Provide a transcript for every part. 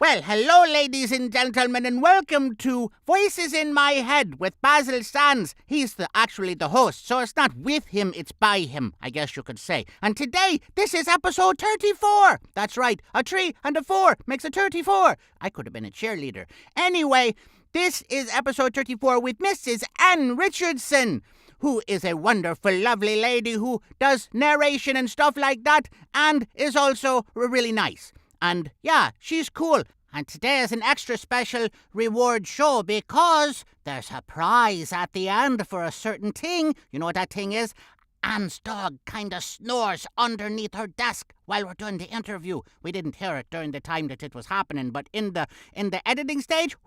Well, hello, ladies and gentlemen, and welcome to Voices in My Head with Basil Sands. He's actually the host, so it's not with him, it's by him, I guess you could say. And today, this is episode 34. That's right, a 3 and a 4 makes a 34. I could have been a cheerleader. Anyway, this is episode 34 with Mrs. Ann Richardson, who is a wonderful, lovely lady who does narration and stuff like that, and is also really nice. And yeah, she's cool. And today is an extra special reward show because there's a prize at the end for a certain thing. You know what that thing is? Anne's dog kind of snores underneath her desk while we're doing the interview. We didn't hear it during the time that it was happening, but in the editing stage,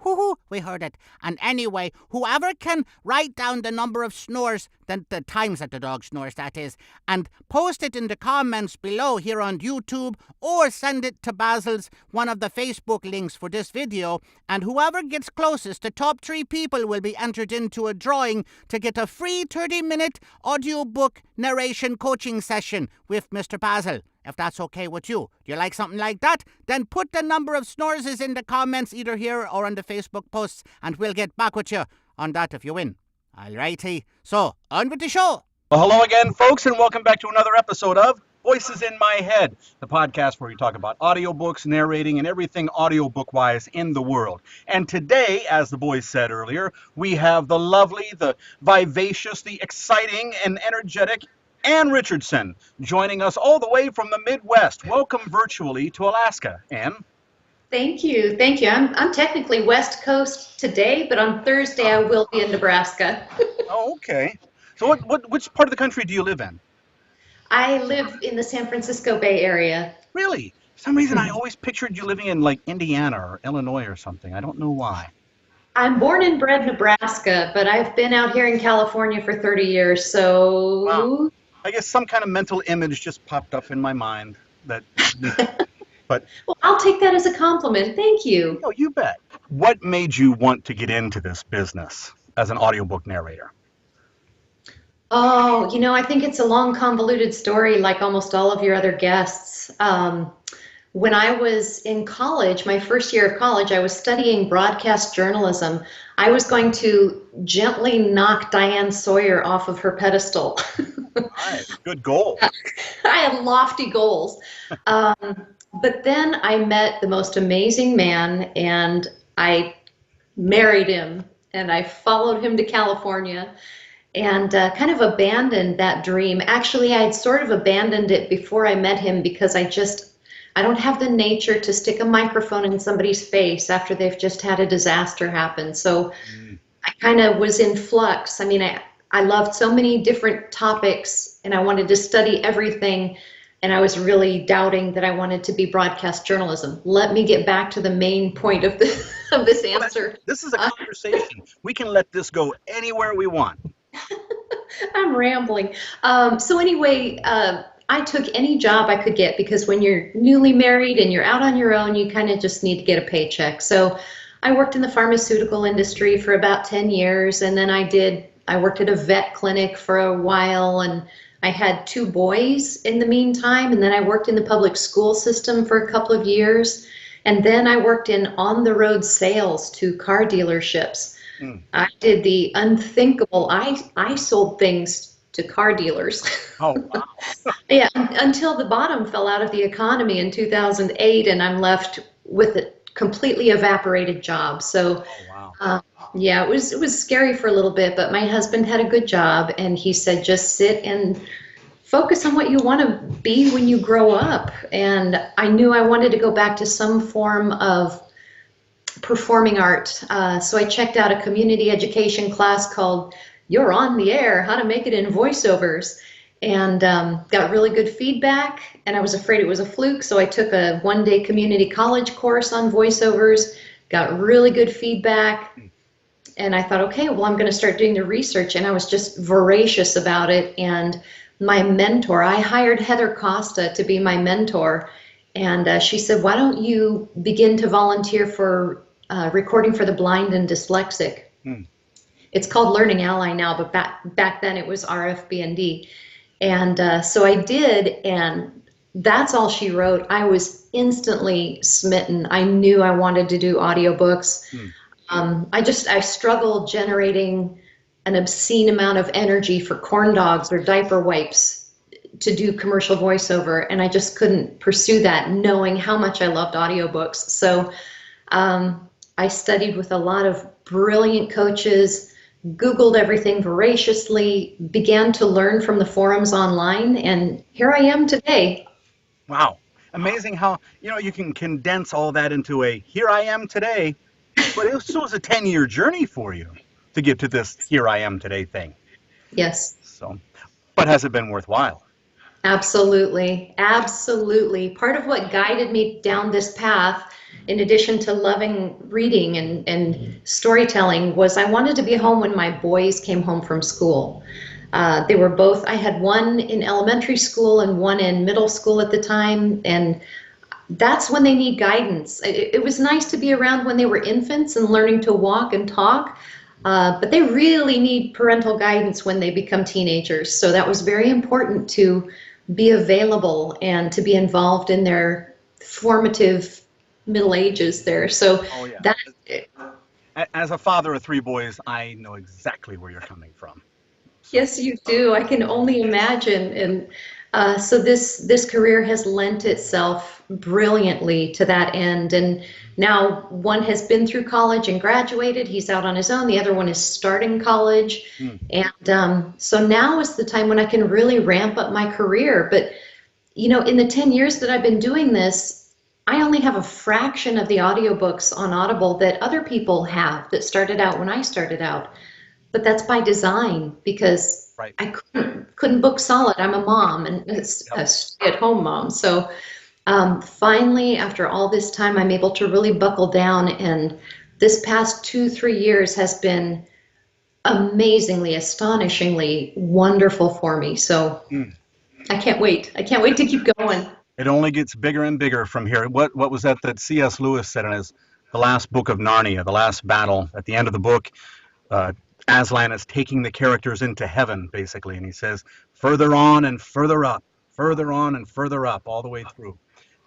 we heard it. And anyway, whoever can write down the number of snores, the times that the dog snores, that is, and post it in the comments below here on YouTube, or send it to Basil's one of the Facebook links for this video, and whoever gets closest, the top 3 people will be entered into a drawing to get a free 30-minute audiobook narration coaching session with Mr. Basil. If that's okay with you. Do you like something like that? Then put the number of snores in the comments either here or on the Facebook posts, and we'll get back with you on that if you win. Alrighty, so on with the show. Well, hello again, folks, and welcome back to another episode of Voices in My Head, the podcast where we talk about audiobooks, narrating, and everything audiobook-wise in the world. And today, as the boys said earlier, we have the lovely, the vivacious, the exciting, and energetic Ann Richardson joining us all the way from the Midwest. Welcome virtually to Alaska, Ann. Thank you. I'm technically West Coast today, but on Thursday I will be in Nebraska. Oh, okay. So which part of the country do you live in? I live in the San Francisco Bay Area. Really? For some reason I always pictured you living in like Indiana or Illinois or something. I don't know why. I'm born and bred Nebraska, but I've been out here in California for 30 years, so... Wow. I guess some kind of mental image just popped up in my mind that... But well, I'll take that as a compliment. Thank you. Oh, you bet. What made you want to get into this business as an audiobook narrator? Oh, I think it's a long, convoluted story like almost all of your other guests. When I was in college, my first year of college, I was studying broadcast journalism. I was going to gently knock Diane Sawyer off of her pedestal. Nice. Good goal. I had lofty goals. But then I met the most amazing man, and I married him, and I followed him to California, and kind of abandoned that dream. Actually, I had sort of abandoned it before I met him because I don't have the nature to stick a microphone in somebody's face after they've just had a disaster happen. So I kind of was in flux. I mean, I loved so many different topics, and I wanted to study everything. And I was really doubting that I wanted to be broadcast journalism. Let me get back to the main point of this answer. This is a conversation. We can let this go anywhere we want. I'm rambling. So anyway, I took any job I could get because when you're newly married and you're out on your own, you kind of just need to get a paycheck. So I worked in the pharmaceutical industry for about 10 years, and then I worked at a vet clinic for a while, and I had 2 boys in the meantime, and then I worked in the public school system for a couple of years, and then I worked in on-the-road sales to car dealerships. I did the unthinkable. I sold things to car dealers. Oh, wow. Yeah, until the bottom fell out of the economy in 2008, and I'm left with a completely evaporated job. So, yeah, it was scary for a little bit, but my husband had a good job, and he said, just sit and focus on what you want to be when you grow up. And I knew I wanted to go back to some form of performing art. So I checked out a community education class called You're on the Air, How to Make It in Voiceovers, and got really good feedback. And I was afraid it was a fluke, so I took a 1-day community college course on voiceovers, got really good feedback. And I thought, okay, well, I'm going to start doing the research. And I was just voracious about it. And my mentor, I hired Heather Costa to be my mentor. And she said, why don't you begin to volunteer for recording for the blind and dyslexic? It's called Learning Ally now, but back then it was RFB&D. And so I did, and that's all she wrote, I was instantly smitten. I knew I wanted to do audiobooks. I struggled generating an obscene amount of energy for corn dogs or diaper wipes to do commercial voiceover, and I just couldn't pursue that, knowing how much I loved audiobooks. So I studied with a lot of brilliant coaches, Googled everything voraciously, began to learn from the forums online, and here I am today. Wow. Amazing how, you can condense all that into a here I am today, but it was a 10-year journey for you to get to this here I am today thing. Yes. So, but has it been worthwhile? Absolutely. Absolutely. Part of what guided me down this path, in addition to loving reading and storytelling, was I wanted to be home when my boys came home from school. They were both, I had one in elementary school and one in middle school at the time, and that's when they need guidance. It was nice to be around when they were infants and learning to walk and talk, but they really need parental guidance when they become teenagers. So that was very important to be available and to be involved in their formative middle ages there. So that. As a father of 3 boys, I know exactly where you're coming from. Yes, you do. I can only imagine. And so this career has lent itself brilliantly to that end. And now one has been through college and graduated. He's out on his own. The other one is starting college. And so now is the time when I can really ramp up my career. But, in the 10 years that I've been doing this, I only have a fraction of the audiobooks on Audible that other people have that started out when I started out. But that's by design, because I couldn't book solid. I'm a mom, and it's a stay-at-home mom. So finally, after all this time, I'm able to really buckle down. And this past 2-3 years has been amazingly, astonishingly wonderful for me. So I can't wait. I can't wait to keep going. It only gets bigger and bigger from here. What was that C.S. Lewis said in the last book of Narnia, the last battle? At the end of the book, Aslan is taking the characters into heaven, basically, and he says, further on and further up, further on and further up, all the way through.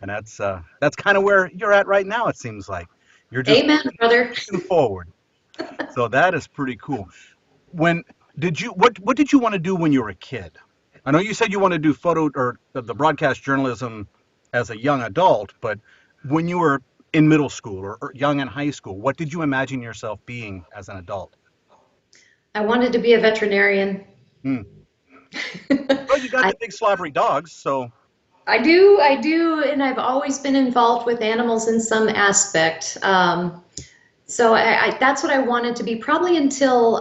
And that's kind of where you're at right now, it seems like. You're just Amen, brother. moving forward. So that is pretty cool. What did you want to do when you were a kid? I know you said you wanted to do photo or the broadcast journalism as a young adult, but when you were in middle school or young in high school, what did you imagine yourself being as an adult? I wanted to be a veterinarian. Well, you got the big slobbery dogs, so. I do, and I've always been involved with animals in some aspect. So that's what I wanted to be, probably until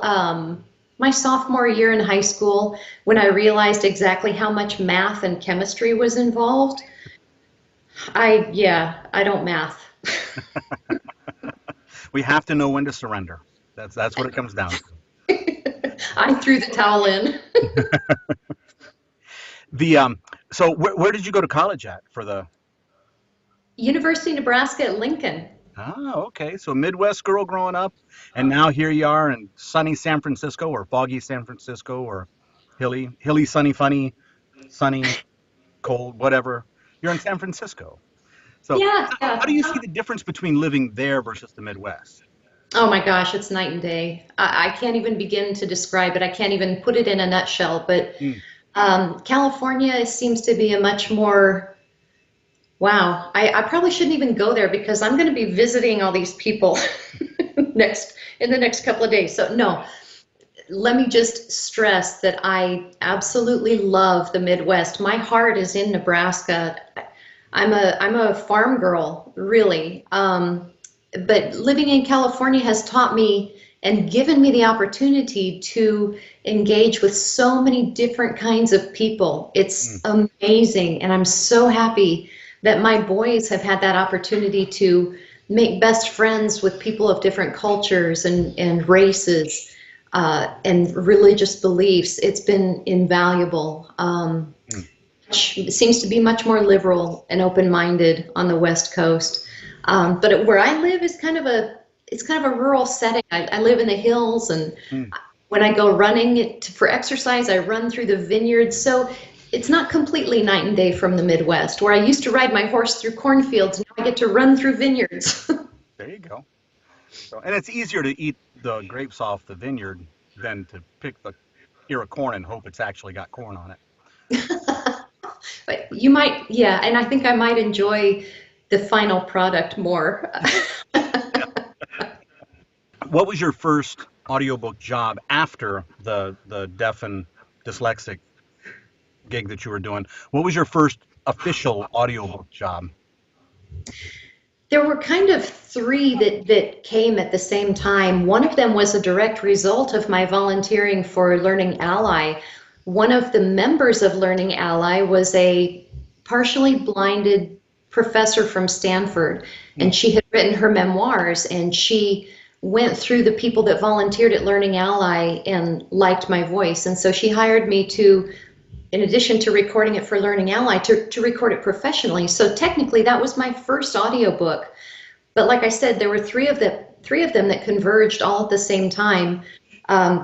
my sophomore year in high school, when I realized exactly how much math and chemistry was involved. I don't math. We have to know when to surrender. That's what it comes down to. I threw the towel in. So where did you go to college at for the? University of Nebraska at Lincoln. Oh, okay. So Midwest girl growing up, and now here you are in sunny San Francisco, or foggy San Francisco, or hilly, sunny, funny, sunny, cold, whatever. You're in San Francisco. So how do you see the difference between living there versus the Midwest? Oh my gosh, it's night and day. I can't even begin to describe it. I can't even put it in a nutshell. But California seems to be a much more, wow, I probably shouldn't even go there, because I'm going to be visiting all these people in the next couple of days. So no, let me just stress that I absolutely love the Midwest. My heart is in Nebraska. I'm a farm girl, really. But living in California has taught me and given me the opportunity to engage with so many different kinds of people. It's amazing. And I'm so happy that my boys have had that opportunity to make best friends with people of different cultures and races and religious beliefs. It's been invaluable. It seems to be much more liberal and open-minded on the West Coast. But where I live is kind of a rural setting. I live in the hills, and when I go running for exercise, I run through the vineyards. So it's not completely night and day from the Midwest, where I used to ride my horse through cornfields. Now I get to run through vineyards. There you go. So, and it's easier to eat the grapes off the vineyard than to pick the ear of corn and hope it's actually got corn on it. But you might, yeah, and I think I might enjoy the final product more. What was your first audiobook job after the deaf and dyslexic gig that you were doing? What was your first official audiobook job? There were kind of three that came at the same time. One of them was a direct result of my volunteering for Learning Ally. One of the members of Learning Ally was a partially blinded professor from Stanford, and she had written her memoirs, and she went through the people that volunteered at Learning Ally and liked my voice. And so she hired me to, in addition to recording it for Learning Ally, to record it professionally. So technically that was my first audiobook. But like I said, there were three of them that converged all at the same time.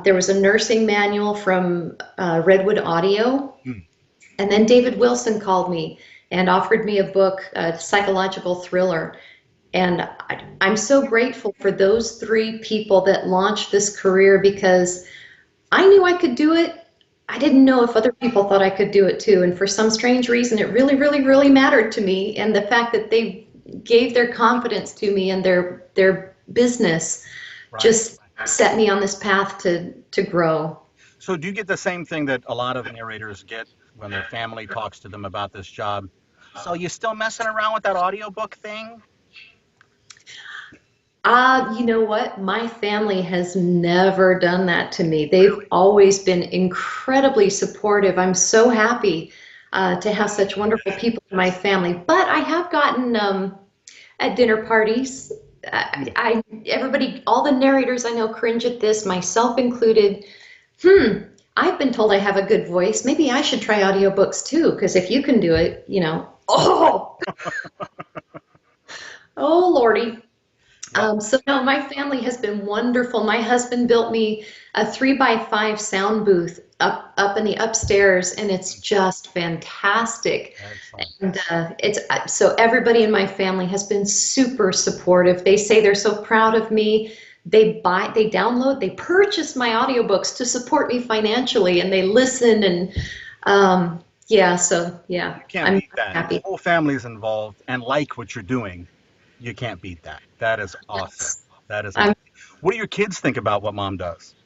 There was a nursing manual from Redwood Audio. And then David Wilson called me and offered me a book, a psychological thriller. And I'm so grateful for those three people that launched this career, because I knew I could do it. I didn't know if other people thought I could do it too. And for some strange reason, it really, really, really mattered to me. And the fact that they gave their confidence to me and their business just set me on this path to grow. So do you get the same thing that a lot of narrators get when their family talks to them about this job? So you still messing around with that audiobook thing? You know what? My family has never done that to me. They've always been incredibly supportive. I'm so happy to have such wonderful people in my family. But I have gotten at dinner parties, everybody, all the narrators I know cringe at this, myself included. I've been told I have a good voice. Maybe I should try audiobooks too, because if you can do it, oh Lordy. So no, my family has been wonderful. My husband built me a 3x5 sound booth up in the upstairs, and it's just fantastic. Excellent. And so everybody in my family has been super supportive. They say they're so proud of me. They download, they purchase my audiobooks to support me financially, and they listen, and yeah. You can't beat that. Happy. The whole family's involved and like what you're doing. You can't beat that. That is awesome. That is awesome. What do your kids think about what Mom does?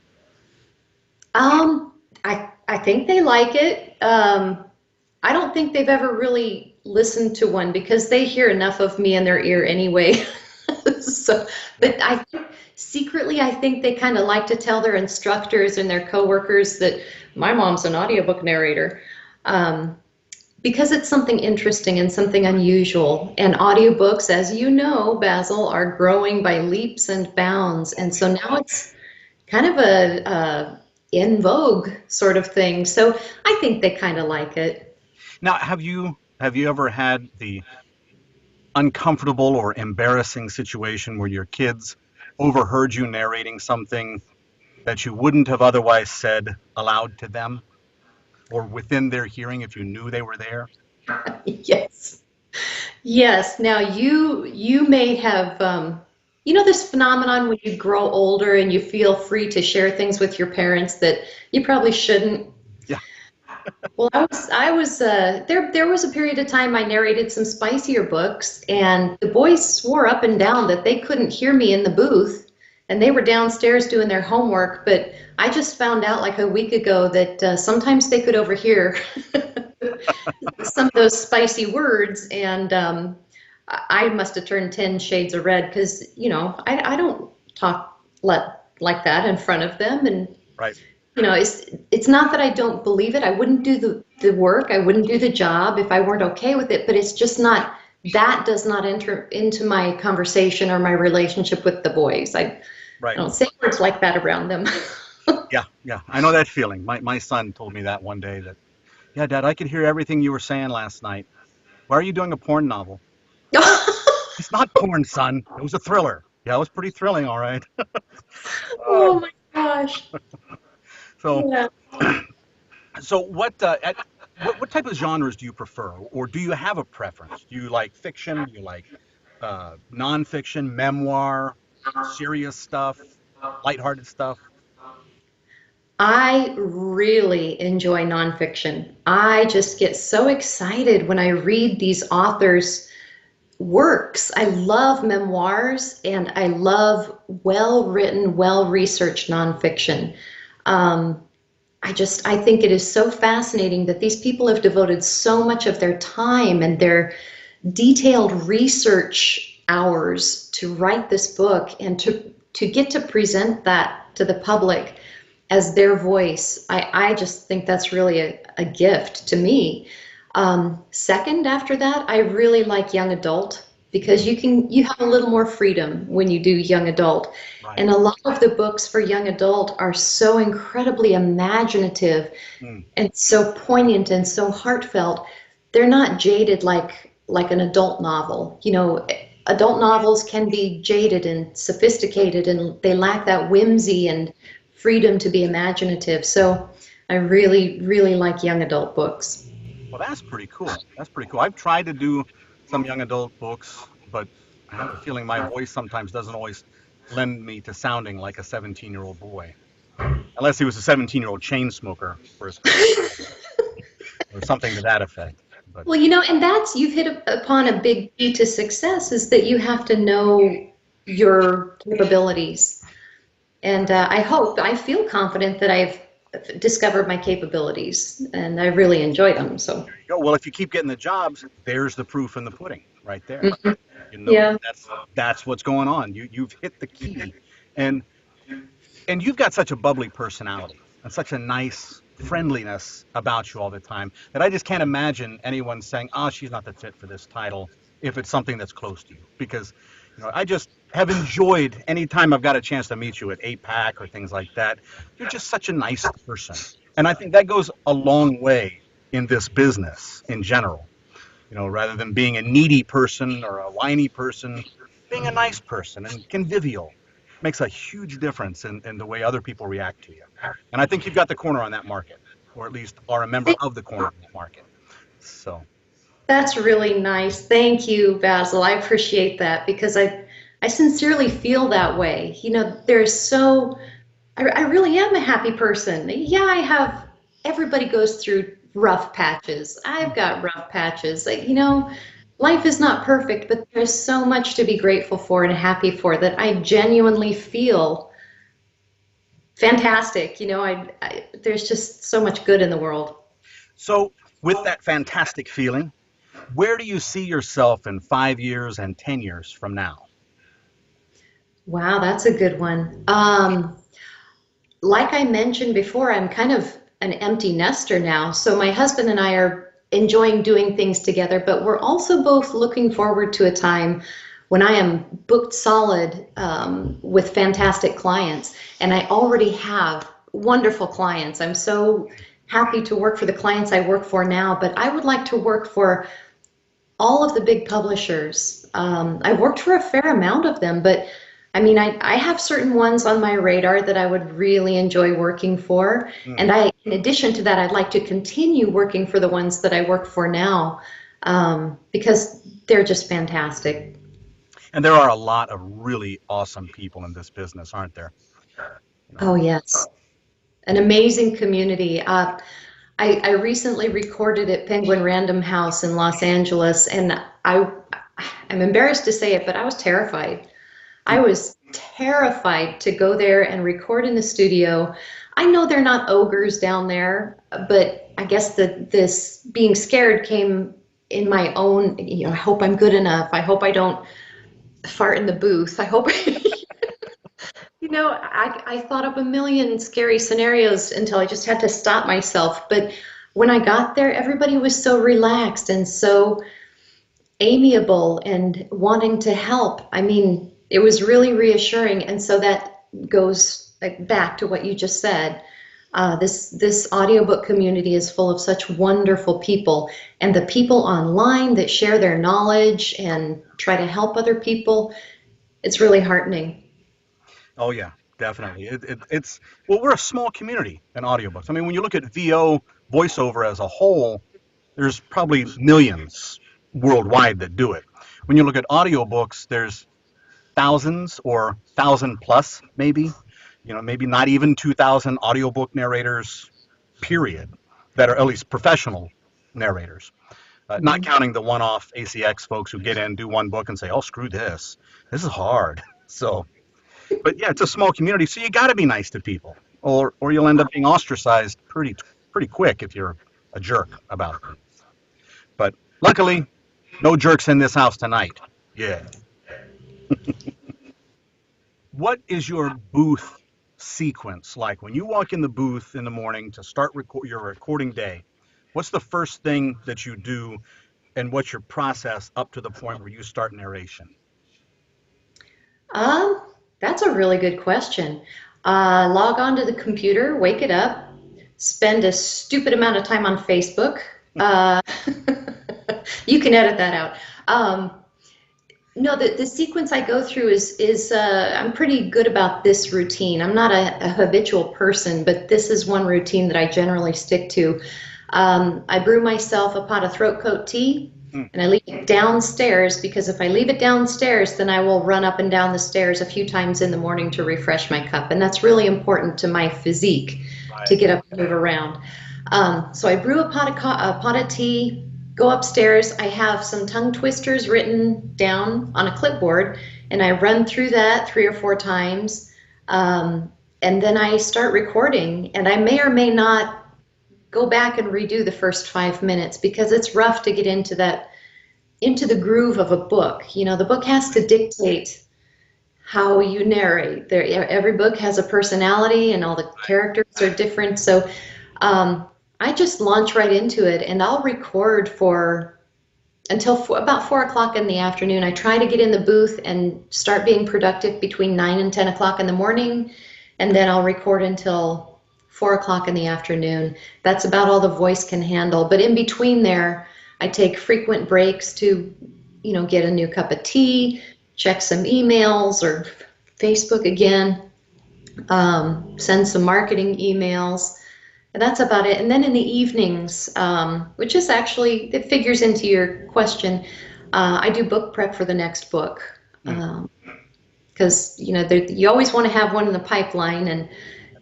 I think they like it. I don't think they've ever really listened to one, because they hear enough of me in their ear anyway. But I think secretly, I think they kind of like to tell their instructors and their coworkers that my mom's an audiobook narrator. Because it's something interesting and something unusual. And audiobooks, as you know, Basil, are growing by leaps and bounds. And so now it's kind of a in vogue sort of thing. So I think they kind of like it. Now, have you ever had the uncomfortable or embarrassing situation where your kids overheard you narrating something that you wouldn't have otherwise said aloud to them? Or within their hearing if you knew they were there? Yes. Now you may have, this phenomenon when you grow older and you feel free to share things with your parents that you probably shouldn't. Yeah. Well, I was there was a period of time I narrated some spicier books, and the boys swore up and down that they couldn't hear me in the booth. And they were downstairs doing their homework, but I just found out like a week ago that sometimes they could overhear some of those spicy words, and I must have turned 10 shades of red, because, I don't talk like that in front of them. And, right. It's not that I don't believe it. I wouldn't do the work. I wouldn't do the job if I weren't okay with it, but it's just not, that does not enter into my conversation or my relationship with the boys. I don't say words like that around them. Yeah. I know that feeling. My son told me that one day that, yeah, Dad, I could hear everything you were saying last night. Why are you doing a porn novel? It's not porn, son. It was a thriller. Yeah, it was pretty thrilling, all right. Oh my gosh. So what, What type of genres do you prefer, or do you have a preference? Do you like fiction? Do you like nonfiction, memoir, serious stuff, lighthearted stuff? I really enjoy nonfiction. I just get so excited when I read these authors' works. I love memoirs and I love well written, well researched nonfiction. Um, I think it is so fascinating that these people have devoted so much of their time and their detailed research hours to write this book and to get to present that to the public as their voice. I just think that's really a gift to me. Second, after that, I really like young adult because you have a little more freedom when you do young adult. Right. And a lot of the books for young adult are so incredibly imaginative and so poignant and so heartfelt. They're not jaded like an adult novel. You know, adult novels can be jaded and sophisticated and they lack that whimsy and freedom to be imaginative. So I really, really like young adult books. Well, that's pretty cool. That's pretty cool. I've tried to do some young adult books, but I have a feeling my voice sometimes doesn't always lend me to sounding like a 17-year-old boy. Unless he was a 17-year-old chain smoker for his or something to that effect. But Well, you know, and you've hit upon a big key to success is that you have to know your capabilities. And I feel confident that I've discovered my capabilities and I really enjoy them. So, there you go. Well, if you keep getting the jobs, there's the proof in the pudding right there. mhm. You know, Yeah. that's what's going on. You've hit the key. And and you've got such a bubbly personality and such a nice friendliness about you all the time that I just can't imagine anyone saying, "Oh, she's not the fit for this title," if it's something that's close to you. Because, I just have enjoyed any time I've got a chance to meet you at APAC or things like that. You're just such a nice person, and I think that goes a long way in this business in general. Rather than being a needy person or a whiny person, being a nice person and convivial makes a huge difference in the way other people react to you. And I think you've got the corner on that market, or at least are a member of the corner of that market. So, That's really nice. Thank you, Basil. I appreciate that because I sincerely feel that way. You know, I really am a happy person. Yeah, everybody goes through rough patches. I've got rough patches. Life is not perfect, but there's so much to be grateful for and happy for that I genuinely feel fantastic. There's just so much good in the world. so with that fantastic feeling, where do you see yourself in 5 years and 10 years from now? Wow, that's a good one. Like I mentioned before, I'm kind of an empty nester now. So my husband and I are enjoying doing things together, but we're also both looking forward to a time when I am booked solid with fantastic clients. And I already have wonderful clients. I'm so happy to work for the clients I work for now, but I would like to work for all of the big publishers. I've worked for a fair amount of them, but I mean, I have certain ones on my radar that I would really enjoy working for. And in addition to that, I'd like to continue working for the ones that I work for now because they're just fantastic. And there are a lot of really awesome people in this business, aren't there? Oh, yes. An amazing community. I recently recorded at Penguin Random House in Los Angeles, and I'm embarrassed to say it, but I was terrified. I was terrified to go there and record in the studio. I know they're not ogres down there, but I guess this being scared came in my own, I hope I'm good enough. I hope I don't fart in the booth. I hope, I thought up a million scary scenarios until I just had to stop myself. But when I got there, everybody was so relaxed and so amiable and wanting to help. I mean, it was really reassuring. And so that goes back to what you just said. This audiobook community is full of such wonderful people, and the people online that share their knowledge and try to help other people, it's really heartening. Oh, yeah. Definitely. It's, well, we're a small community in audiobooks. I mean, when you look at VO voiceover as a whole, there's probably millions worldwide that do it. When you look at audiobooks, there's thousands or thousand plus, maybe, maybe not even 2,000 audiobook narrators, period, that are at least professional narrators. Not counting the one-off ACX folks who get in, do one book, and say, "Oh, screw this. This is hard." So, but yeah, it's a small community, so you got to be nice to people, or you'll end up being ostracized pretty quick if you're a jerk about it. But luckily, no jerks in this house tonight. Yeah. What is your booth sequence like when you walk in the booth in the morning to start your recording day? What's the first thing that you do, and what's your process up to the point where you start narration? That's a really good question. Log on to the computer, wake it up, spend a stupid amount of time on Facebook. You can edit that out. No, the sequence I go through is I'm pretty good about this routine. I'm not a habitual person, but this is one routine that I generally stick to. I brew myself a pot of throat coat tea, and I leave it downstairs, because if I leave it downstairs, then I will run up and down the stairs a few times in the morning to refresh my cup, and that's really important to my physique, to get up and move around. So I brew a pot of tea, go upstairs. I have some tongue twisters written down on a clipboard, and I run through that 3 or 4 times, and then I start recording, and I may or may not go back and redo the first 5 minutes, because it's rough to get into the groove of a book. The book has to dictate how you narrate. Every book has a personality, and all the characters are different. So I just launch right into it, and I'll record until about 4 o'clock in the afternoon. I try to get in the booth and start being productive between 9 and 10 o'clock in the morning, and then I'll record until 4 o'clock in the afternoon. That's about all the voice can handle. But in between there, I take frequent breaks to, get a new cup of tea, check some emails or Facebook again, send some marketing emails. And that's about it. And then in the evenings, which is actually, it figures into your question, I do book prep for the next book. Because, you always want to have one in the pipeline,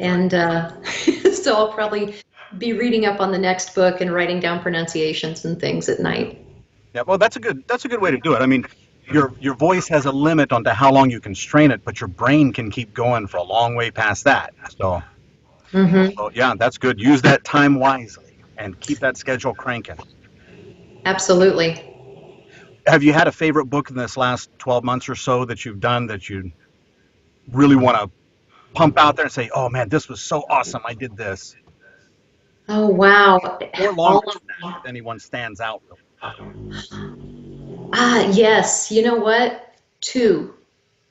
and so I'll probably be reading up on the next book and writing down pronunciations and things at night. Yeah, well, that's a good way to do it. I mean, your voice has a limit on to how long you can strain it, but your brain can keep going for a long way past that. So, so yeah, that's good. Use that time wisely and keep that schedule cranking. Absolutely. Have you had a favorite book in this last 12 months or so that you've done that you really want to pump out there and say, "Oh man, this was so awesome, I did this"? Oh wow. Or longer than that, if anyone stands out. Yes. You know what? 2.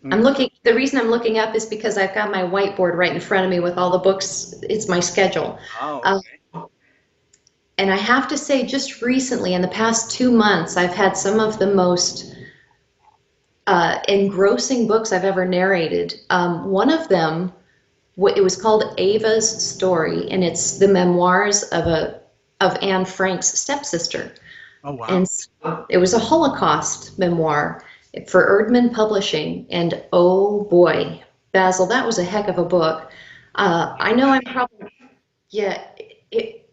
The reason I'm looking up is because I've got my whiteboard right in front of me with all the books. It's my schedule. Oh, okay. And I have to say, just recently, in the past 2 months, I've had some of the most engrossing books I've ever narrated. One of them, it was called Ava's Story, and it's the memoirs of Anne Frank's stepsister. Oh, wow. And so it was a Holocaust memoir for Erdman Publishing, and oh boy, Basil, that was a heck of a book. I know I'm probably,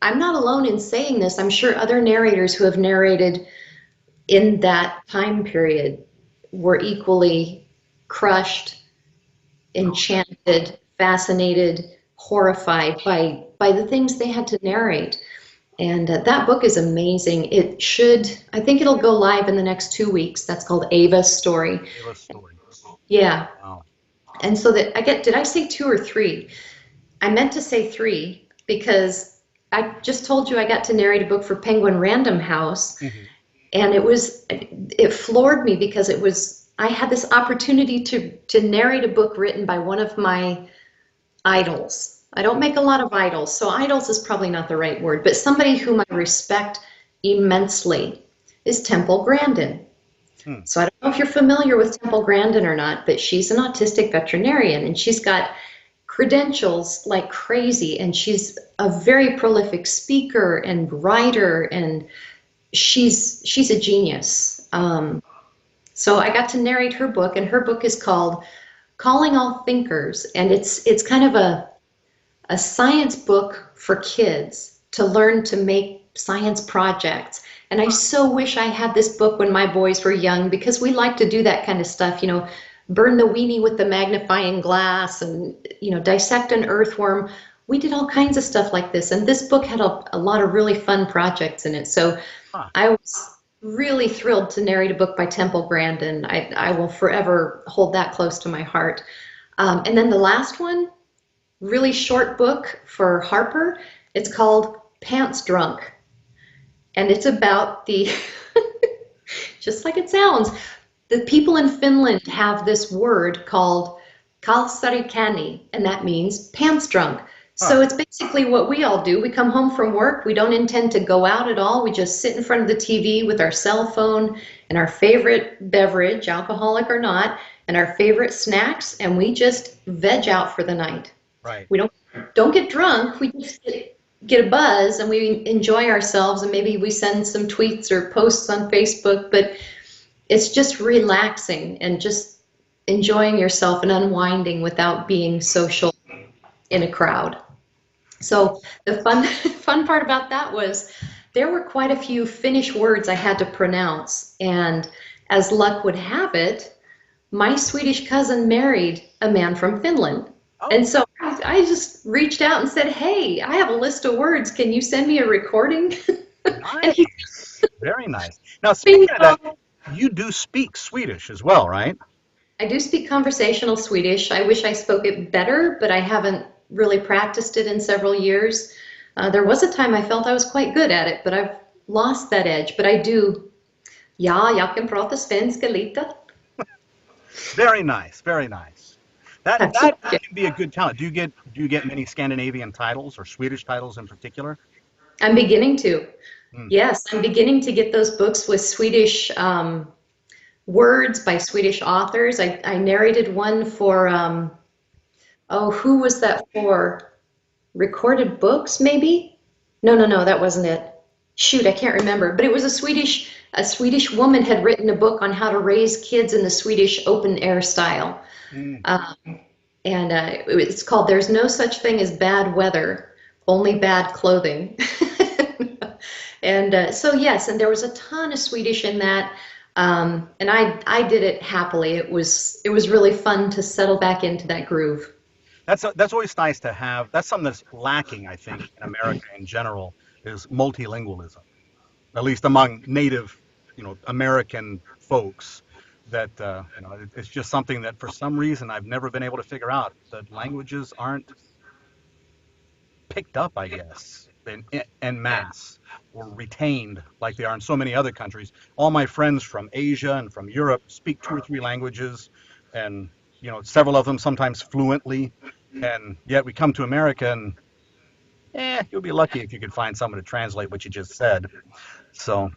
I'm not alone in saying this. I'm sure other narrators who have narrated in that time period were equally crushed, enchanted, fascinated, horrified by the things they had to narrate. And that book is amazing. I think it'll go live in the next 2 weeks. That's called Ava's Story. Ava's Story. Yeah. Wow. And so did I say 2 or 3? I meant to say 3, because I just told you I got to narrate a book for Penguin Random House. And it floored me, because I had this opportunity to narrate a book written by one of my idols. I don't make a lot of idols, so idols is probably not the right word, but somebody whom I respect immensely is Temple Grandin. So I don't know if you're familiar with Temple Grandin or not, but she's an autistic veterinarian, and she's got credentials like crazy, and she's a very prolific speaker and writer, and she's a genius. So I got to narrate her book, and her book is called Calling All Thinkers, and it's kind of a science book for kids to learn to make science projects. And I so wish I had this book when my boys were young, because we like to do that kind of stuff, burn the weenie with the magnifying glass and, dissect an earthworm. We did all kinds of stuff like this. And this book had a lot of really fun projects in it. So I was really thrilled to narrate a book by Temple Grandin. I will forever hold that close to my heart. And then the last one, really short book for Harper. It's called Pants Drunk. And it's about just like it sounds, the people in Finland have this word called kalsarikani, and that means pants drunk. So it's basically what we all do. We come home from work. We don't intend to go out at all. We just sit in front of the TV with our cell phone and our favorite beverage, alcoholic or not, and our favorite snacks, and we just veg out for the night. Right. We don't get drunk. We just get a buzz, and we enjoy ourselves, and maybe we send some tweets or posts on Facebook, but it's just relaxing and just enjoying yourself and unwinding without being social in a crowd. So the fun part about that was there were quite a few Finnish words I had to pronounce, and as luck would have it, my Swedish cousin married a man from Finland. And so I just reached out and said, hey, I have a list of words. Can you send me a recording? Nice. Very nice. Now, speaking of that, you do speak Swedish as well, right? I do speak conversational Swedish. I wish I spoke it better, but I haven't really practiced it in several years. There was a time I felt I was quite good at it, but I've lost that edge. But I do. Ja, jag kan prata svenska lite. Very nice. Very nice. That can be a good talent. Do you get many Scandinavian titles or Swedish titles in particular? I'm beginning to. Yes, I'm beginning to get those books with Swedish words by Swedish authors. I narrated one for, who was that for? Recorded Books, maybe? No, that wasn't it. Shoot, I can't remember. But it was a Swedish woman had written a book on how to raise kids in the Swedish open air style. It's called There's No Such Thing as Bad Weather, Only Bad Clothing. So yes, and there was a ton of Swedish in that, and I did it happily. It was really fun to settle back into that groove. That's always nice to have. That's something that's lacking, I think, in America in general, is multilingualism. At least among native, American folks. That it's just something that for some reason I've never been able to figure out. The languages aren't picked up, I guess, en masse or retained like they are in so many other countries. All my friends from Asia and from Europe speak 2 or 3 languages, and several of them sometimes fluently. And yet we come to America and you'll be lucky if you could find someone to translate what you just said. So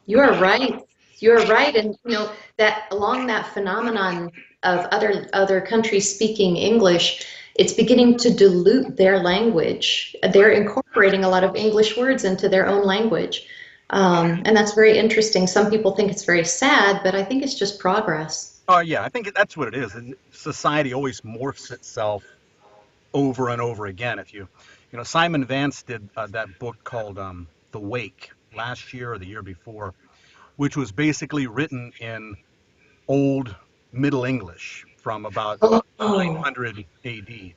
you are right. You're right, and that along that phenomenon of other countries speaking English, it's beginning to dilute their language. They're incorporating a lot of English words into their own language, and that's very interesting. Some people think it's very sad, but I think it's just progress. Oh yeah, I think that's what it is. Society always morphs itself over and over again. If Simon Vance did that book called The Wake last year or the year before, which was basically written in Old Middle English from about 900 AD.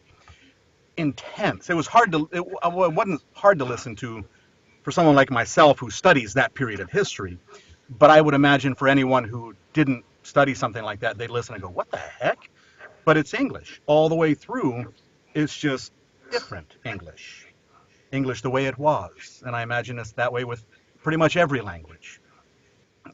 Intense. It was it wasn't hard to listen to for someone like myself who studies that period of history. But I would imagine for anyone who didn't study something like that, they'd listen and go, what the heck? But it's English. All the way through, it's just different English. English the way it was. And I imagine it's that way with pretty much every language.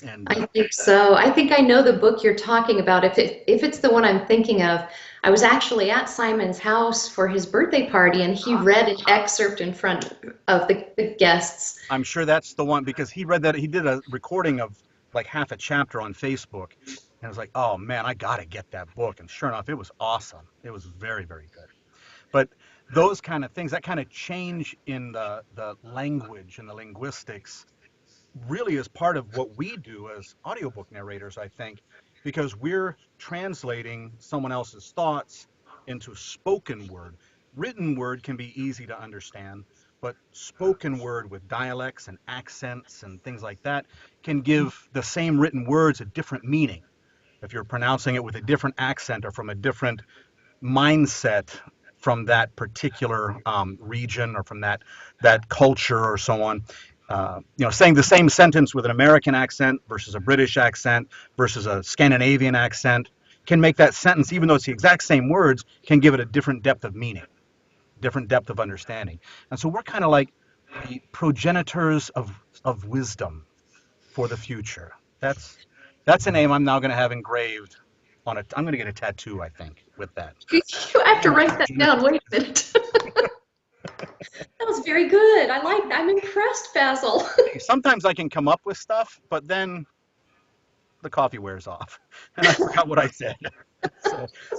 And I think so. I think I know the book you're talking about. If it's the one I'm thinking of, I was actually at Simon's house for his birthday party, and he read an excerpt in front of the guests. I'm sure that's the one, because he read that. He did a recording of like half a chapter on Facebook, and I was like, oh man, I gotta get that book. And sure enough, it was awesome. It was very, very good. But those kind of things, that kind of change in the language and the linguistics really is part of what we do as audiobook narrators, I think, because we're translating someone else's thoughts into spoken word. Written word can be easy to understand, but spoken word with dialects and accents and things like that can give the same written words a different meaning. If you're pronouncing it with a different accent or from a different mindset from that particular region or from that culture or so on. Saying the same sentence with an American accent versus a British accent versus a Scandinavian accent can make that sentence, even though it's the exact same words, can give it a different depth of meaning, different depth of understanding. And so we're kind of like the progenitors of wisdom for the future. That's a name I'm now going to have engraved on it. I'm going to get a tattoo, I think, with that. You have to write that down. Wait a minute. That was very good. I'm impressed, Basil. Sometimes I can come up with stuff, but then the coffee wears off and I forgot what I said.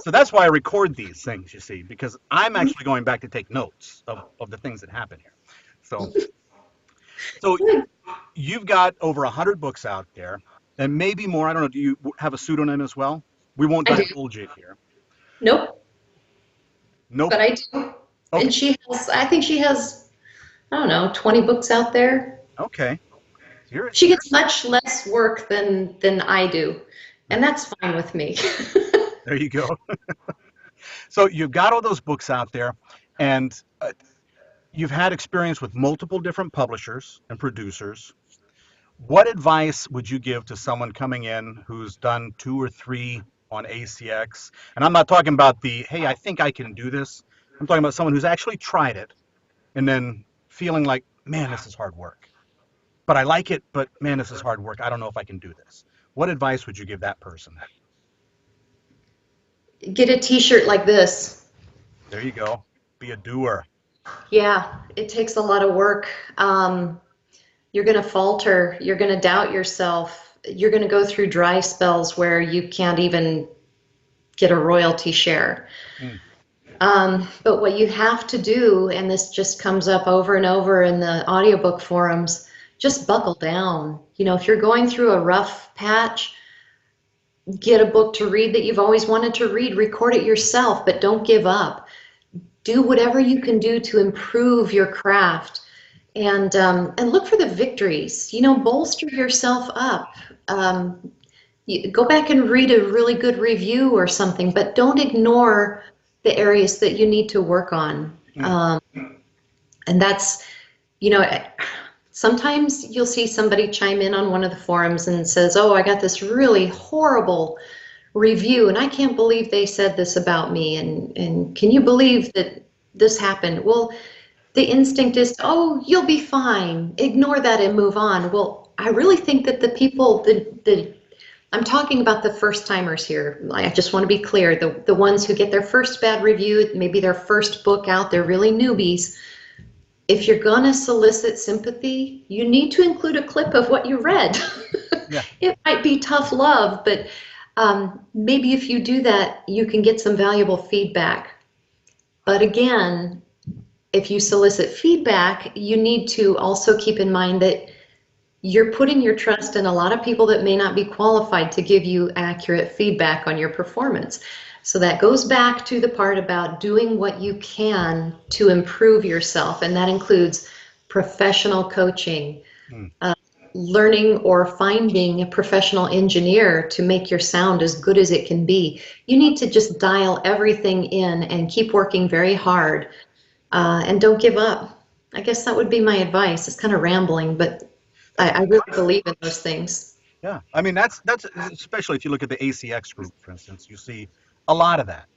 So that's why I record these things, you see, because I'm actually going back to take notes of the things that happen here. So you've got over 100 books out there, and maybe more. I don't know. Do you have a pseudonym as well? We won't divulge it here. Nope. Nope. But I do. Okay. And I think she has, I don't know, 20 books out there. Okay. She gets much less work than I do, and that's fine with me. There you go. So you've got all those books out there, and you've had experience with multiple different publishers and producers. What advice would you give to someone coming in who's done 2 or 3 on ACX? And I'm not talking about hey, I think I can do this. I'm talking about someone who's actually tried it and then feeling like, man, this is hard work. But I like it, but man, this is hard work. I don't know if I can do this. What advice would you give that person? Get a t-shirt like this. There you go. Be a doer. Yeah, it takes a lot of work. You're going to falter. You're going to doubt yourself. You're going to go through dry spells where you can't even get a royalty share. But what you have to do, and this just comes up over and over in the audiobook forums, just buckle down. If you're going through a rough patch, get a book to read that you've always wanted to read, record it yourself, but don't give up. Do whatever you can do to improve your craft, and look for the victories. Bolster yourself up. Go back and read a really good review or something, but don't ignore the areas that you need to work on. And that's, sometimes you'll see somebody chime in on one of the forums and says, oh, I got this really horrible review and I can't believe they said this about me, and can you believe that this happened? Well, the instinct is, oh, you'll be fine, ignore that and move on. Well, I really think that the people, I'm talking about the first timers here. I just want to be clear, the ones who get their first bad review, maybe their first book out, they're really newbies. If you're going to solicit sympathy, you need to include a clip of what you read. Yeah. It might be tough love, but maybe if you do that, you can get some valuable feedback. But again, if you solicit feedback, you need to also keep in mind that you're putting your trust in a lot of people that may not be qualified to give you accurate feedback on your performance. So that goes back to the part about doing what you can to improve yourself, and that includes professional coaching, learning or finding a professional engineer to make your sound as good as it can be. You need to just dial everything in and keep working very hard, and don't give up. I guess that would be my advice. It's kind of rambling, but I really believe in those things. Yeah, I mean, that's especially if you look at the ACX group, for instance, you see a lot of that,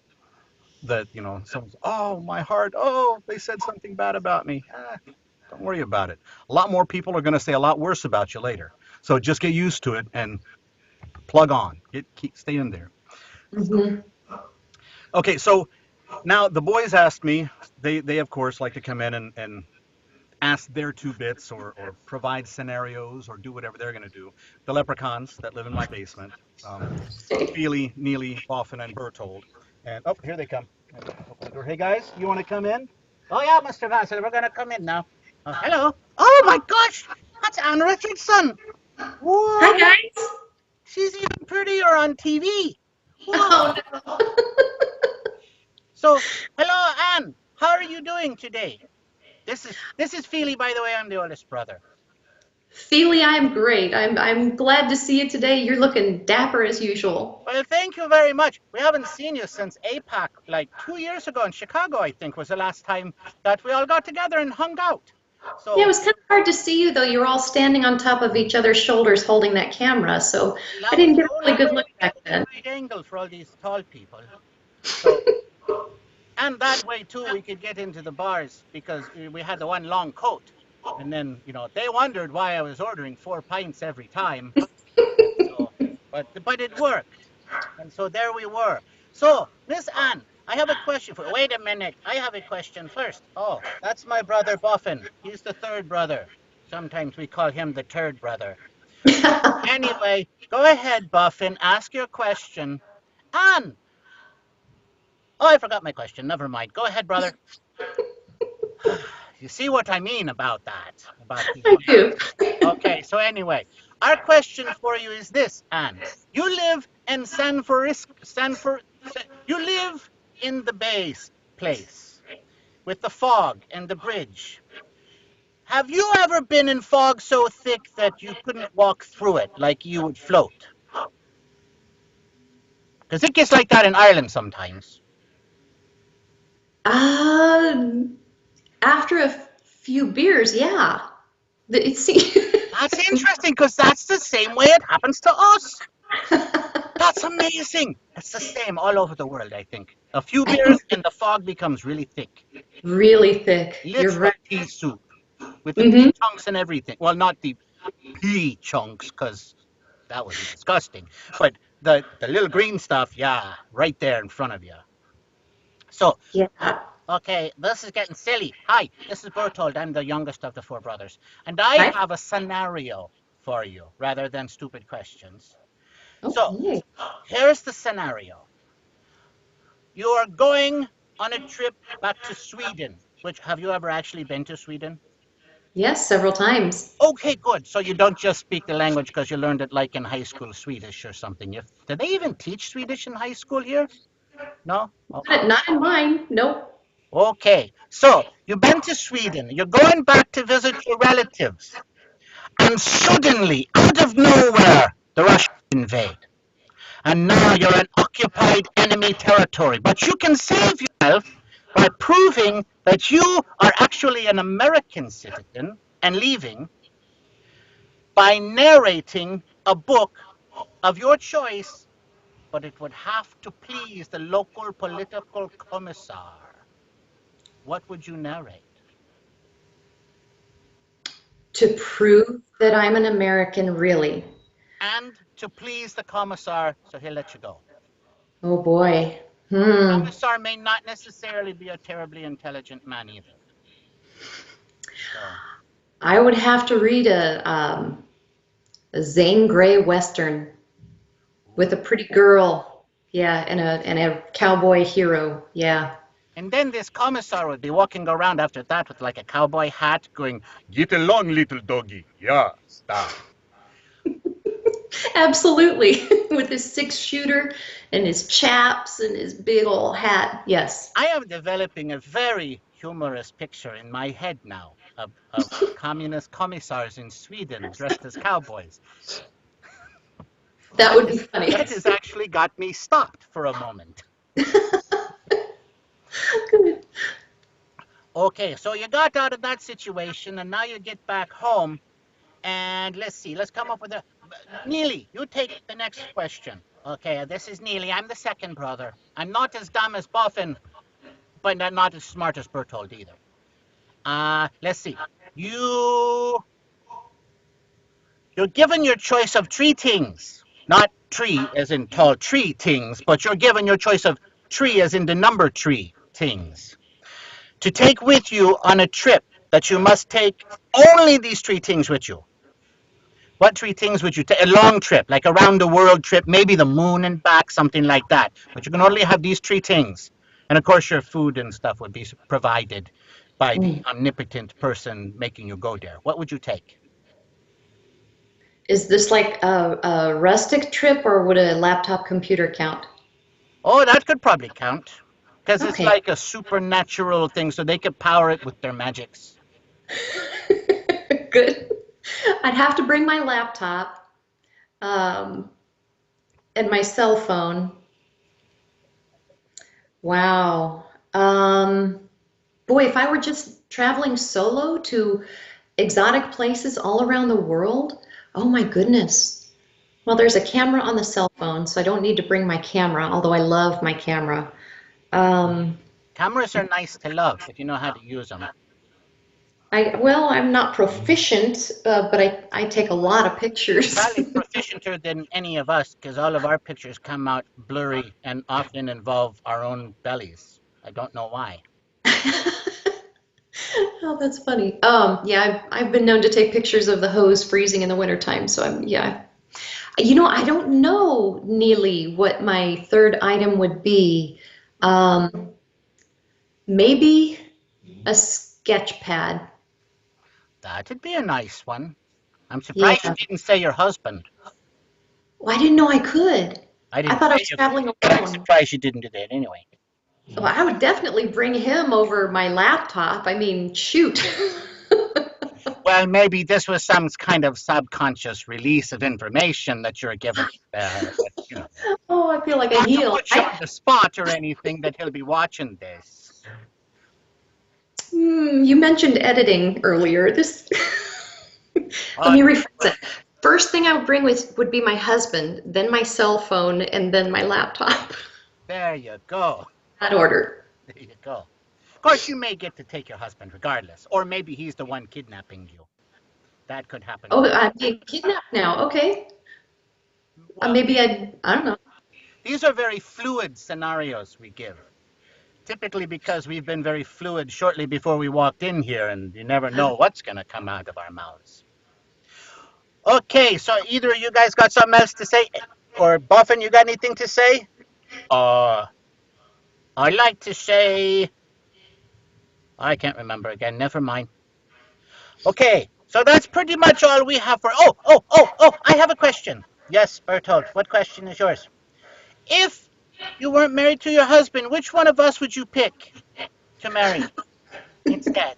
someone's, oh, my heart, oh, they said something bad about me. Don't worry about it. A lot more people are going to say a lot worse about you later. So just get used to it and plug on. Stay in there. Mm-hmm. Okay, so now the boys asked me, they of course like to come in and ask their 2 bits or provide scenarios or do whatever they're going to do. The leprechauns that live in my basement, Feely, Neely, Boffin, and Bertold. And, oh, here they come. Hey guys, you want to come in? Oh yeah, Mr. Basil, we're gonna come in now. Hello. Oh my gosh, that's Ann Richardson. Hi, Whoa, guys. she's even prettier on TV. Whoa. Oh, no. So, hello, Ann. How are you doing today? This is Feely, by the way. I'm the oldest brother. Feely, I'm great. I'm glad to see you today. You're looking dapper as usual. Well, thank you very much. We haven't seen you since APAC, like 2 years ago in Chicago, I think, was the last time that we all got together and hung out. Yeah, it So, was kind of hard to see you, though. You were all standing on top of each other's shoulders holding that camera, so I that was didn't get the a only really good way look to back get the then. right angle for all these tall people. So, and that way, too, we could get into the bars because we had the one long coat. And then, they wondered why I was ordering 4 pints every time. And so, but it worked. And so there we were. So, Miss Ann, I have a question for you. Wait a minute. I have a question first. Oh, that's my brother Buffin. He's the third brother. Sometimes we call him the third brother. Anyway, go ahead, Buffin. Ask your question. Ann. Oh, I forgot my question. Never mind. Go ahead, brother. You see what I mean about that? I do. Okay, so anyway, our question for you is this, Ann. You live in you live in the base place with the fog and the bridge. Have you ever been in fog so thick that you couldn't walk through it, like you would float? Because it gets like that in Ireland sometimes. Uh, After a few beers, yeah. It's That's interesting, because that's the same way it happens to us. That's amazing. It's the same all over the world, I think. A few beers and the fog becomes really thick. really thick. You're Literal right. pea soup with the Hmm. pea chunks and everything. Well, not the pea chunks, because that would be disgusting. But the little green stuff, yeah, right there in front of you. So, Yeah. okay, this is getting silly. Hi, this is Bertold. I'm the youngest of the 4 brothers. And I Right? have a scenario for you rather than stupid questions. So, Okay. here's the scenario. You are going on a trip back to Sweden. Which, have you ever actually been to Sweden? Yes, several times. Okay, good. So you don't just speak the language because you learned it like in high school Swedish or something. Did they even teach Swedish in high school here? No? Okay. Not in mine. Nope. Okay. So you've been to Sweden. You're going back to visit your relatives. And suddenly, out of nowhere, the Russians invade. And now you're in occupied enemy territory. But you can save yourself by proving that you are actually an American citizen and leaving by narrating a book of your choice, but it would have to please the local political commissar. What would you narrate? To prove that I'm an American, really. And to please the commissar, so he'll let you go. Oh boy. The Hmm. commissar may not necessarily be a terribly intelligent man either. So, I would have to read a Zane Grey Western with a pretty girl. Yeah, and a cowboy hero. Yeah. and then this commissar would be walking around after that with like a cowboy hat going, "Get along, little doggy. Yeah, stop." Absolutely. With his 6-shooter and his chaps and his big old hat. Yes. I am developing a very humorous picture in my head now of communist commissars in Sweden dressed as cowboys. That would be funny. That has actually got me stopped for a moment. Good. Okay, so you got out of that situation and now you get back home and let's see, let's come up with Neely, you take the next question. Okay, this is Neely. I'm the second brother. I'm not as dumb as Buffin, but not as smart as Bertold either. Let's see. You're given your choice of 3 things. Not tree as in tall tree things, but you're given your choice of tree as in the number 3 things. To take with you on a trip that you must take only these 3 things with you. What 3 things would you take? A long trip, like around the world trip, maybe the moon and back, something like that. But you can only have these 3 things. And of course, your food and stuff would be provided by the omnipotent person making you go there. What would you take? Is this like a rustic trip, or would a laptop computer count? Oh, that could probably count. Because it's Okay. like a supernatural thing, so they could power it with their magics. Good. I'd have to bring my laptop, and my cell phone. Wow. Boy, if I were just traveling solo to exotic places all around the world, oh my goodness. Well, there's a camera on the cell phone, so I don't need to bring my camera, although I love my camera. Um, Cameras are nice to love if you know how to use them. well, I'm not proficient, but I take a lot of pictures. Probably proficienter than any of us, because all of our pictures come out blurry and often involve our own bellies. I don't know why. Oh, that's funny. Yeah, I've been known to take pictures of the hose freezing in the wintertime, so yeah. I don't know, Neely, what my third item would be. Um, Maybe a sketch pad. That'd be a nice one. I'm surprised Yeah. you didn't say your husband. Well, I didn't know I could. I I didn't thought I say was you, traveling but I'm alone. surprised you didn't do that anyway. Well, I would definitely bring him over my laptop. I mean, shoot. Well, maybe this was some kind of subconscious release of information that you're given. But, Oh, I feel like a not to heel. put you on the spot or anything that he'll be watching this. You mentioned editing earlier. This. Let me rephrase it. First thing I would bring would be my husband, then my cell phone, and then my laptop. There you go. That order. There you go. Of course, you may get to take your husband regardless, or maybe he's the one kidnapping you. That could happen. Oh, I'm being kidnapped now. Okay. Well, Maybe I don't know. these are very fluid scenarios we give. Typically because we've been very fluid shortly before we walked in here, and you never know what's going to come out of our mouths. Okay, so either of you guys got something else to say? Or Buffin, you got anything to say? I'd like to say... I can't remember again, never mind. Okay, so that's pretty much all we have for... Oh, I have a question. Yes, Bertolt, what question is yours? If you weren't married to your husband, which one of us would you pick to marry instead?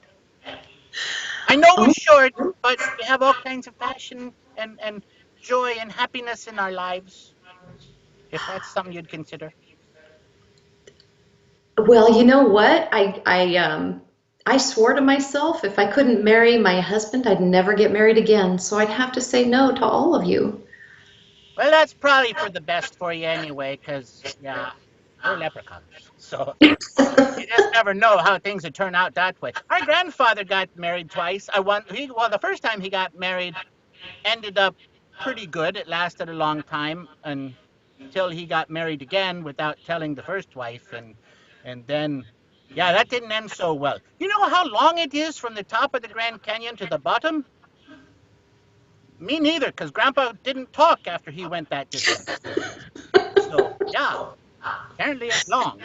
I know we're short, but we have all kinds of passion and joy and happiness in our lives. If that's something you'd consider. Well, you know what? I swore to myself if I couldn't marry my husband, I'd never get married again. So I'd have to say no to all of you. Well, that's probably for the best for you anyway, because, yeah, we're leprechauns. So you just never know how things would turn out that way. Our grandfather got married twice. The first time he got married ended up pretty good. It lasted a long time until he got married again without telling the first wife. And then, yeah, that didn't end so well. You know how long it is from the top of the Grand Canyon to the bottom? Me neither, because Grandpa didn't talk after he went that distance. So, yeah, apparently it's long.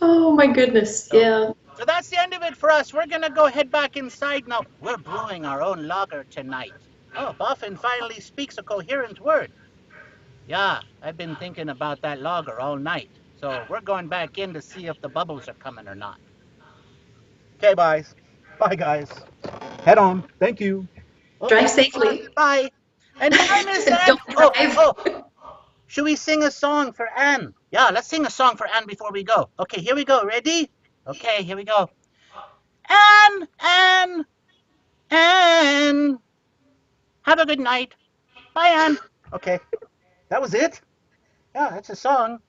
Oh my goodness. Yeah. So that's the end of it for us. We're going to go head back inside now. We're brewing our own lager tonight. Oh, Buffin finally speaks a coherent word. Yeah, I've been thinking about that lager all night. So we're going back in to see if the bubbles are coming or not. Okay, bye. Bye, guys. Head on. Thank you. Drive safely. Bye. And bye, Miss Ann. Don't drive. Should we sing a song for Ann? Yeah, let's sing a song for Ann before we go. Okay, here we go. Ready? Okay, here we go. Ann, Ann, Ann. Have a good night. Bye, Ann. Okay, That was it? yeah, that's a song.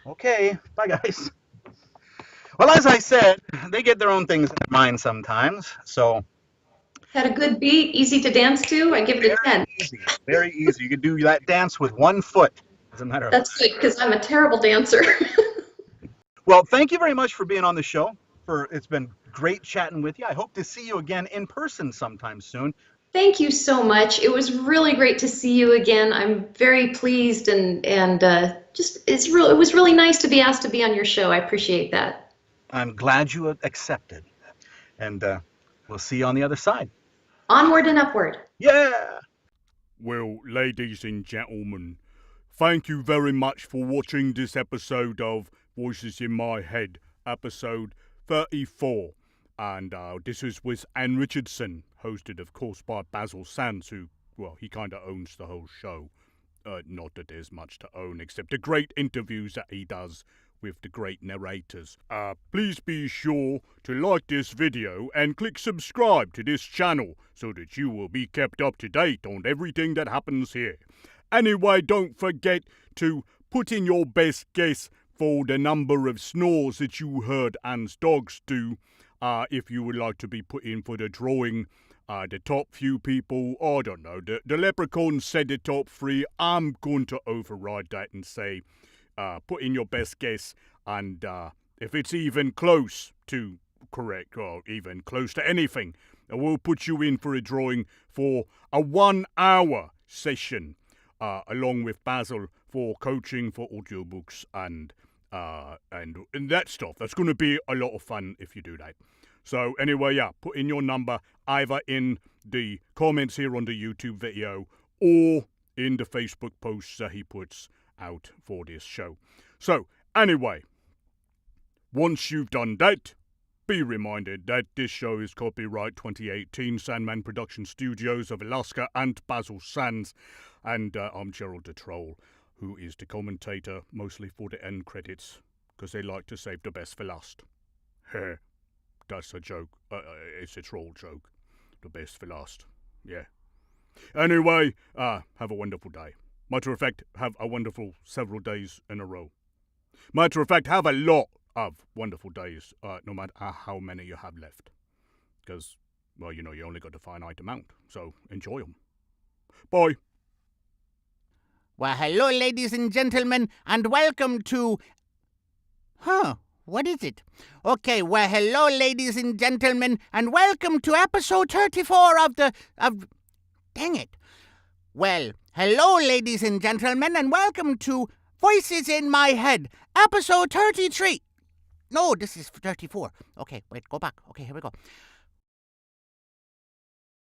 Okay. Bye, guys. Well, as I said, they get their own things in mind sometimes. So Had a good beat, easy to dance to. I give it a 10. easy, very easy. You can do that dance with one foot, as a matter of That's good because I'm a terrible dancer. Well, thank you very much for being on the show. It's been great chatting with you. I hope to see you again in person sometime soon. Thank you so much. It was really great to see you again. I'm very pleased and it was really nice to be asked to be on your show. I appreciate that. I'm glad you accepted. And we'll see you on the other side. Onward and upward. Yeah! Well, ladies and gentlemen, thank you very much for watching this episode of Voices in My Head, episode 34. And this is with Ann Richardson, hosted, of course, by Basil Sands, who, well, he kind of owns the whole show. Not that there's much to own, except the great interviews that he does with the great narrators. Please be sure to like this video and click subscribe to this channel so that you will be kept up to date on everything that happens here. Anyway, don't forget to put in your best guess for the number of snores that you heard Ann's dogs do. If you would like to be put in for the drawing, the top few people, I don't know, the Leprechaun said the top 3. I'm going to override that and say, put in your best guess, and if it's even close to correct, or even close to anything, we'll put you in for a drawing for a 1-hour session, along with Basil for coaching for audiobooks and that stuff. That's going to be a lot of fun if you do that. So anyway, yeah, put in your number either in the comments here on the YouTube video or in the Facebook posts that he puts out for this show. So anyway, once you've done that, be reminded that this show is copyright 2018 Sandman Production Studios of Alaska and Basil Sands, and I'm Gerald the Troll, who is the commentator mostly for the end credits, because they like to save the best for last. Heh. That's a joke. It's a troll joke. The best for last. Yeah. Anyway, have a wonderful day. Matter of fact, have a wonderful several days in a row. Matter of fact, have a lot of wonderful days, no matter how many you have left. Because, well, you know, you only got a finite amount, so enjoy them. Bye. Well, hello, ladies and gentlemen, and welcome to... What is it? Okay, well, hello, ladies and gentlemen, and welcome to episode 34 Dang it. Well, hello, ladies and gentlemen, and welcome to Voices in My Head, episode 33. No, this is 34. Okay, wait, go back. Okay, here we go.